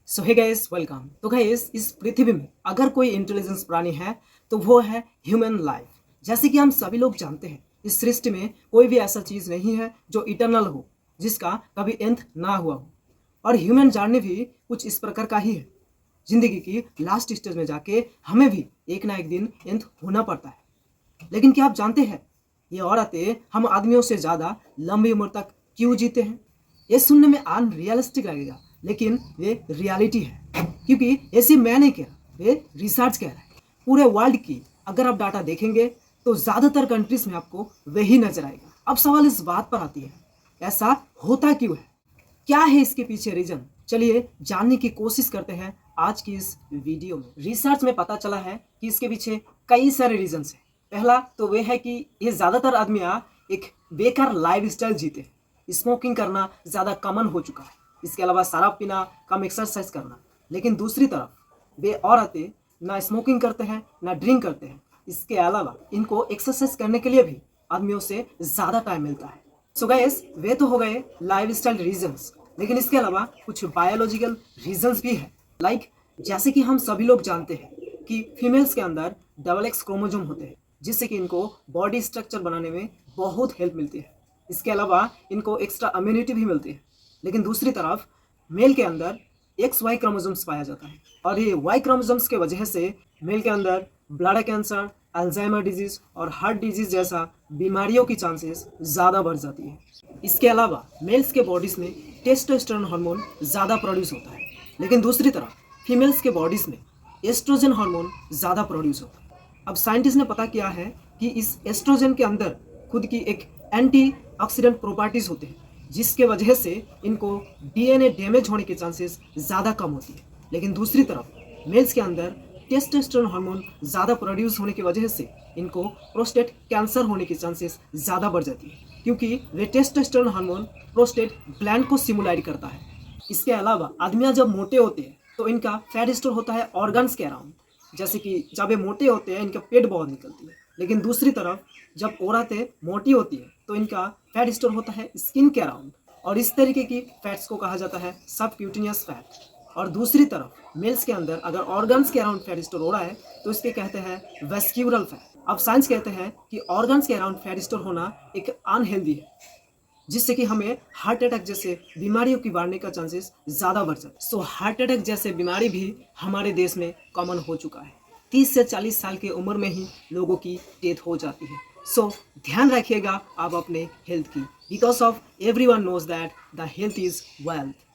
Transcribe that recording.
सो hey guys welcome. तो guys इस पृथ्वी में अगर कोई इंटेलिजेंस प्राणी है तो वो है ह्यूमन लाइफ। जैसे कि हम सभी लोग जानते हैं इस सृष्टि में कोई भी ऐसा चीज़ नहीं है जो इटरनल हो, जिसका कभी अंत ना हुआ हो। और ह्यूमन जर्नी भी कुछ इस प्रकार का ही है। जिंदगी की लास्ट स्टेज में जाके हमें भी एक ना एक दिन अंत होना पड़ता है। लेकिन क्या आप जानते हैं ये औरतें हम आदमियों से ज़्यादा लंबी उम्र तक क्यों जीते हैं? ये सुनने में अनरियलिस्टिक लगेगा, लेकिन ये रियलिटी है। क्योंकि ऐसी मैं नहीं कह रहा, ये रिसर्च कह रहा है। पूरे वर्ल्ड की अगर आप डाटा देखेंगे तो ज़्यादातर कंट्रीज में आपको वही नजर आएगा। अब सवाल इस बात पर आती है, ऐसा होता क्यों है? क्या है इसके पीछे रीजन? चलिए जानने की कोशिश करते हैं आज की इस वीडियो में। रिसर्च में पता चला है कि इसके पीछे कई सारे रीजंस हैं। पहला तो वह है कि ये ज़्यादातर आदमियाँ एक बेकार लाइफस्टाइल जीते हैं। स्मोकिंग करना ज़्यादा कॉमन हो चुका है। इसके अलावा शराब पीना, कम एक्सरसाइज करना। लेकिन दूसरी तरफ वे औरतें ना स्मोकिंग करते हैं ना ड्रिंक करते हैं। इसके अलावा इनको एक्सरसाइज करने के लिए भी आदमियों से ज़्यादा टाइम मिलता है। सो गाइस वे तो हो गए लाइफस्टाइल रीजंस, लेकिन इसके अलावा कुछ बायोलॉजिकल रीजंस भी है। जैसे कि हम सभी लोग जानते हैं कि फीमेल्स के अंदर डबल एक्स क्रोमोजोम होते हैं, जिससे कि इनको बॉडी स्ट्रक्चर बनाने में बहुत हेल्प मिलती है। इसके अलावा इनको एक्स्ट्रा इम्यूनिटी भी मिलती है। लेकिन दूसरी तरफ मेल के अंदर एक्स वाई क्रोमोजोम्स पाया जाता है, और ये वाई क्रोमोजोम्स के वजह से मेल के अंदर ब्लड कैंसर, अल्जाइमर डिजीज और हार्ट डिजीज जैसा बीमारियों की चांसेस ज़्यादा बढ़ जाती है। इसके अलावा मेल्स के बॉडीज में टेस्टोस्टेरोन हार्मोन ज़्यादा प्रोड्यूस होता है, लेकिन दूसरी तरफ फीमेल्स के बॉडीज में एस्ट्रोजन हार्मोन ज़्यादा प्रोड्यूस होता है। अब साइंटिस्ट ने पता किया है कि इस एस्ट्रोजन के अंदर खुद की एक एंटी ऑक्सीडेंट प्रॉपर्टीज होते हैं, जिसके वजह से इनको डीएनए डैमेज होने के चांसेस ज़्यादा कम होती है। लेकिन दूसरी तरफ मेल्स के अंदर टेस्टोस्टेरोन हार्मोन ज़्यादा प्रोड्यूस होने की वजह से इनको प्रोस्टेट कैंसर होने की चांसेस ज़्यादा बढ़ जाती है, क्योंकि वे टेस्टोस्टेरोन हार्मोन प्रोस्टेट ग्लैंड को स्टिमुलेट करता है। इसके अलावा आदमियाँ जब मोटे होते हैं तो इनका फैट स्टोर होता है ऑर्गन्स के अराउंड। जैसे कि जब ये मोटे होते हैं इनका पेट बहुत निकलती है। लेकिन दूसरी तरफ जब औरतें मोटी होती है तो इनका फैट स्टोर होता है स्किन के अराउंड, और इस तरीके की फैट्स को कहा जाता है सबक्यूटेनियस फैट। और दूसरी तरफ मेल्स के अंदर अगर ऑर्गन्स के अराउंड फैट स्टोर हो रहा है तो इसके कहते हैं वेस्क्यूलर फैट। अब साइंस कहते हैं कि ऑर्गन्स के अराउंड फैट स्टोर होना एक अनहेल्दी है, जिससे कि हमें हार्ट अटैक जैसे बीमारियों की बढ़ने का चांसेस ज़्यादा बढ़ जाता है। सो हार्ट अटैक जैसे बीमारी भी हमारे देश में कॉमन हो चुका है। 30 से 40 साल की उम्र में ही लोगों की डेथ हो जाती है। सो ध्यान रखिएगा आप अपने हेल्थ की, because of everyone knows that the health is wealth.